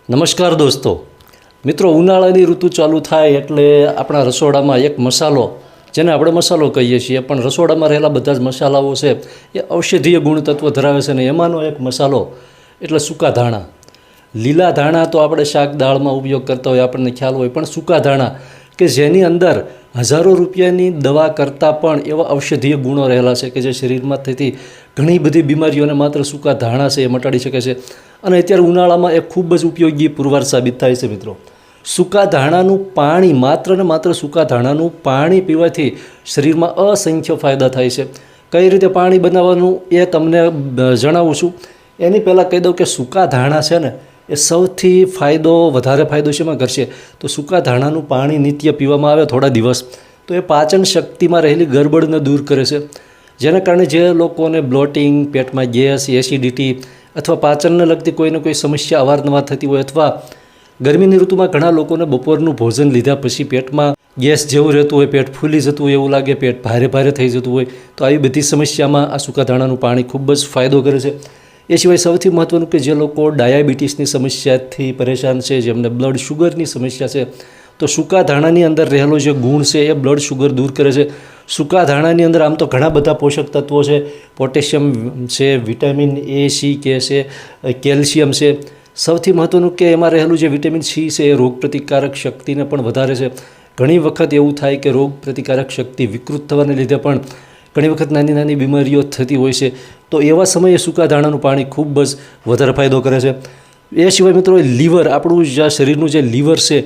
નમસ્કાર દોસ્તો મિત્રો, ઉનાળાની ઋતુ ચાલુ થાય એટલે આપણા રસોડામાં એક મસાલો, જેને આપણે મસાલો કહીએ છીએ, પણ રસોડામાં રહેલા બધા જ મસાલાઓ છે એ ઔષધીય ગુણતત્વ ધરાવે છે. અને એમાંનો એક મસાલો એટલે સૂકા ધાણા. લીલા ધાણા તો આપણે શાક દાળમાં ઉપયોગ કરતા હોય, આપણને ખ્યાલ હોય, પણ સૂકા ધાણા કે જેની અંદર હજારો રૂપિયાની દવા કરતાં પણ એવા ઔષધીય ગુણો રહેલા છે કે જે શરીરમાં થતી ઘણી બધી બીમારીઓને માત્ર સૂકા ધાણા છે એ મટાડી શકે છે. અને અત્યારે ઉનાળામાં એ ખૂબ જ ઉપયોગી પુરવાર સાબિત થાય છે. મિત્રો, સૂકા ધાણાનું પાણી, માત્ર ને માત્ર સૂકા ધાણાનું પાણી પીવાથી શરીરમાં અસંખ્ય ફાયદા થાય છે. કઈ રીતે પાણી બનાવવાનું એ તમને જણાવું છું. એની પહેલાં કહી દઉં કે સૂકા ધાણા છે ને એ સૌથી વધારે ફાયદો શેમાં કરશે તો સૂકા ધાણાનું પાણી નિત્ય પીવામાં આવે થોડા દિવસ તો એ પાચન શક્તિમાં રહેલી ગરબડને દૂર કરે છે. જેના કારણે જે લોકોને બ્લોટિંગ, પેટમાં ગેસ, એસિડિટી અથવા પાચનને લગતી કોઈને કોઈ સમસ્યા અવારનવાર થતી હોય, અથવા ગરમીની ઋતુમાં ઘણા લોકોને બપોરનું ભોજન લીધા પછી પેટમાં ગેસ જેવું રહેતું હોય, પેટ ફૂલી જતું હોય એવું લાગે, પેટ ભારે ભારે થઈ જતું હોય, તો આવી બધી સમસ્યામાં આ સૂકા ધાણાનું પાણી ખૂબ જ ફાયદો કરે છે. એ સિવાય સૌથી મહત્ત્વનું કે જે લોકો ડાયાબિટીસની સમસ્યાથી પરેશાન છે, જેમને બ્લડ શુગરની સમસ્યા છે, તો સૂકા ધાણાની અંદર રહેલો જે ગુણ છે એ બ્લડ શુગર દૂર કરે છે. સૂકા ધાણાની અંદર આમ તો ઘણા બધા પોષક તત્વો છે, પોટેશિયમ છે, વિટામિન A, C, K છે, કેલ્શિયમ છે. સૌથી મહત્ત્વનું કે એમાં રહેલું જે વિટામિન C છે એ રોગ પ્રતિકારક શક્તિને પણ વધારે છે. ઘણી વખત એવું થાય કે રોગ પ્રતિકારક શક્તિ વિકૃત થવાને લીધે પણ ઘણી વખત નાની નાની બીમારીઓ થતી હોય છે, તો એવા સમયે સૂકા ધાણાનું પાણી ખૂબ જ વધારે ફાયદો કરે છે. એ સિવાય મિત્રો, લીવર, આપણું જે શરીરનું જે લીવર છે,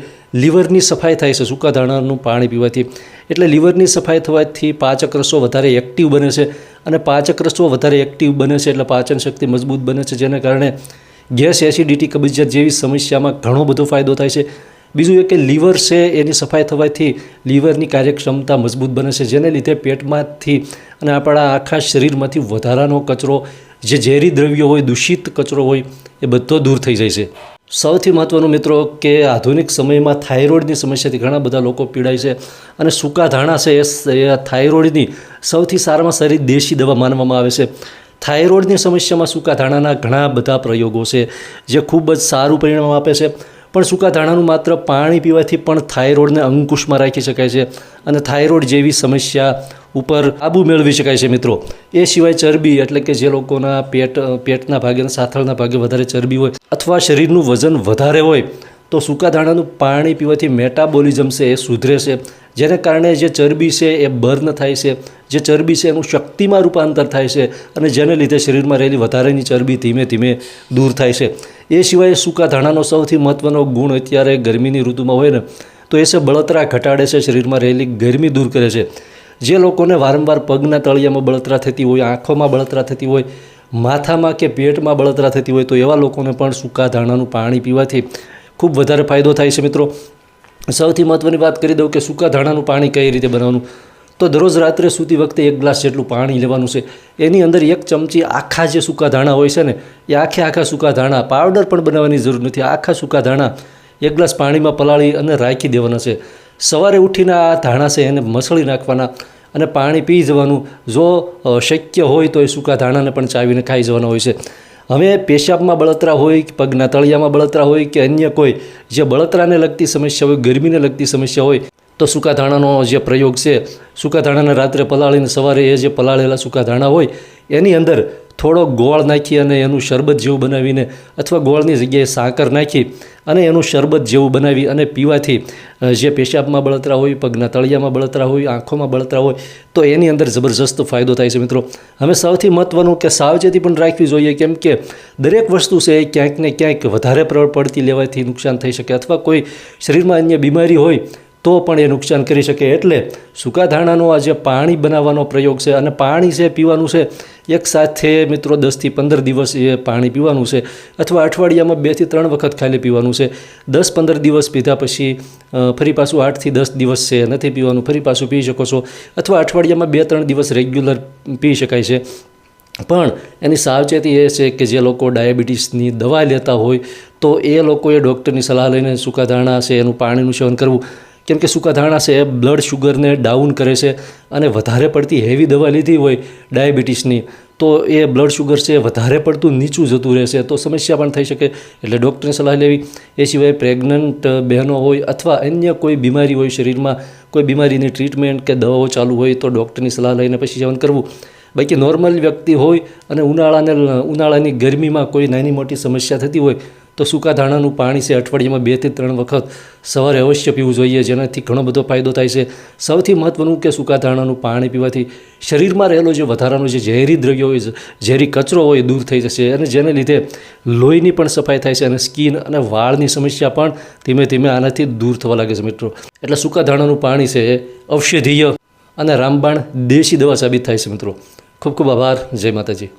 લીવરની સફાઈ થાય છે સૂકા ધાણાનું પાણી પીવાથી. એટલે લીવરની સફાઈ થવાથી પાચક રસો વધારે એક્ટિવ બને છે, અને પાચક રસો વધારે એક્ટિવ બને છે એટલે પાચન શક્તિ મજબૂત બને છે, જેને કારણે ગેસ, એસિડિટી, કબજિયાત જેવી સમસ્યામાં ઘણો બધો ફાયદો થાય છે. બીજું એ કે લીવર છે એની સફાઈ થવાથી લીવરની કાર્યક્ષમતા મજબૂત બને છે, જેને લીધે પેટમાંથી અને આપણા આખા શરીરમાંથી વધારાનો કચરો, જે ઝેરી દ્રવ્યો હોય, દૂષિત કચરો હોય, એ બધો દૂર થઈ જાય છે. સૌથી મહત્ત્વનું મિત્રો કે આધુનિક સમયમાં થાઇરોઇડની સમસ્યાથી ઘણા બધા લોકો પીડાય છે, અને સૂકા ધાણા છે એ થાઇરોઇડની સૌથી સારામાં સારી દેશી દવા માનવામાં આવે છે. થાઇરોઇડની સમસ્યામાં સૂકા ધાણાના ઘણા બધા પ્રયોગો છે જે ખૂબ જ સારું પરિણામ આપે છે. પણ સૂકા ધાણાનું માત્ર પાણી પીવાથી પણ થાઇરોઇડને અંકુશમાં રાખી શકાય છે, અને થાઇરોઇડ જેવી સમસ્યા ઉપર કાબૂ મેળવી શકાય છે. મિત્રો, એ સિવાય ચરબી, એટલે કે જે લોકોના પેટના ભાગે અને સાથળના ભાગે વધારે ચરબી હોય અથવા શરીરનું વજન વધારે હોય, તો સૂકા ધાણાનું પાણી પીવાથી મેટાબોલિઝમ છે એ સુધરે છે, જેને કારણે જે ચરબી છે એ બર્ન થાય છે, જે ચરબી છે એનું શક્તિમાં રૂપાંતર થાય છે, અને જેને લીધે શરીરમાં રહેલી વધારાની ચરબી ધીમે ધીમે દૂર થાય છે. એ સિવાય સૂકા ધાણાનો સૌથી મહત્ત્વનો ગુણ અત્યારે ગરમીની ઋતુમાં હોય ને તો એ છે બળતરા ઘટાડે છે, શરીરમાં રહેલી ગરમી દૂર કરે છે. જે લોકોને વારંવાર પગના તળિયામાં બળતરા થતી હોય, આંખોમાં બળતરા થતી હોય, માથામાં કે પેટમાં બળતરા થતી હોય, તો એવા લોકોને પણ સૂકા ધાણાનું પાણી પીવાથી ખૂબ વધારે ફાયદો થાય છે. મિત્રો, સૌથી મહત્ત્વની વાત કરી દઉં કે સૂકા ધાણાનું પાણી કઈ રીતે બનાવવાનું. તો દરરોજ રાત્રે સૂતી વખતે 1 ગ્લાસ જેટલું પાણી લેવાનું છે. એની અંદર 1 ચમચી આખા જે સૂકા ધાણા હોય છે ને એ આખા સૂકા ધાણા, પાવડર પણ બનાવવાની જરૂર નથી, આખા સૂકા ધાણા 1 ગ્લાસ પાણીમાં પલાળી અને રાખી દેવાના છે. સવારે ઉઠીને આ ધાણા છે એને મસળી નાખવાના અને પાણી પી જવાનું. જો શક્ય હોય તો એ સૂકા ધાણાને પણ ચાવીને ખાઈ જવાના હોય છે. હવે પેશાબમાં બળતરા હોય, પગના તળિયામાં બળતરા હોય કે અન્ય કોઈ જે બળતરાને લગતી સમસ્યા હોય, ગરમીને લગતી સમસ્યા હોય, તો સૂકા ધાણાનો જે પ્રયોગ છે, સૂકા ધાણાને રાત્રે પલાળીને સવારે એ જે પલાળેલા સૂકા ધાણા હોય એની અંદર થોડો ગોળ નાખી અને એનું શરબત જેવું બનાવીને, અથવા ગોળની જગ્યાએ સાકર નાખી અને એનું શરબત જેવું બનાવી અને પીવાથી જે પેશાબમાં બળતરા હોય, પગના તળિયામાં બળતરા હોય, આંખોમાં બળતરા હોય, તો એની અંદર જબરજસ્ત ફાયદો થાય છે. મિત્રો, હવે સૌથી મહત્ત્વનું કે સાવચેતી પણ રાખવી જોઈએ, કેમ કે દરેક વસ્તુ છે એ ક્યાંક ને ક્યાંક વધારે પડતી લેવાથી નુકસાન થઈ શકે, અથવા કોઈ શરીરમાં અન્ય બીમારી હોય તો પણ એ નુકસાન કરી શકે. એટલે સૂકા ધાણાનો આ જે પાણી બનાવવાનો પ્રયોગ છે, અને પાણી છે પીવાનું છે એક સાથે મિત્રો 10 થી 15 દિવસ એ પાણી પીવાનું છે, અથવા અઠવાડિયામાં 2 થી 3 વખત ખાલી પીવાનું છે. 10-15 દિવસ પીધા પછી ફરી પાછું 8 થી 10 દિવસ છે નથી પીવાનું, ફરી પાછું પી શકો છો, અથવા અઠવાડિયામાં 2-3 દિવસ રેગ્યુલર પી શકાય છે. પણ એની સાવચેતી એ છે કે જે લોકો ડાયાબિટીસની દવા લેતા હોય તો એ લોકોએ ડૉક્ટરની સલાહ લઈને સૂકા ધાણા છે એનું પાણીનું સેવન કરવું, કેમ કે સૂકા ધાણા છે એ બ્લડ શુગરને ડાઉન કરે છે અને વધારે પડતી હેવી દવા લીધી હોય ડાયાબિટીસની તો એ બ્લડ શુગર છે વધારે પડતું નીચું જતું રહેશે તો સમસ્યા પણ થઈ શકે. એટલે ડૉક્ટરની સલાહ લેવી. એ સિવાય પ્રેગ્નન્ટ બહેનો હોય અથવા અન્ય કોઈ બીમારી હોય શરીરમાં, કોઈ બીમારીની ટ્રીટમેન્ટ કે દવાઓ ચાલુ હોય તો ડૉક્ટરની સલાહ લઈને પછી સેવન કરવું. બાકી નોર્મલ વ્યક્તિ હોય અને ઉનાળાની ગરમીમાં કોઈ નાની મોટી સમસ્યા થતી હોય તો સૂકા ધાણાનું પાણી છે અઠવાડિયામાં 2 થી 3 વખત સવારે અવશ્ય પીવું જોઈએ, જેનાથી ઘણો બધો ફાયદો થાય છે. સૌથી મહત્ત્વનું કે સૂકા ધાણાનું પાણી પીવાથી શરીરમાં રહેલો જે વધારાનો જે ઝેરી દ્રવ્યો હોય, ઝેરી કચરો હોય દૂર થઈ જશે અને જેને લીધે લોહીની પણ સફાઈ થાય છે અને સ્કિન અને વાળની સમસ્યા પણ ધીમે ધીમે આનાથી દૂર થવા લાગે છે મિત્રો. એટલે સૂકા ધાણાનું પાણી છે એ ઔષધીય અને રામબાણ દેશી દવા સાબિત થાય છે મિત્રો. ખૂબ ખૂબ આભાર. જય માતાજી.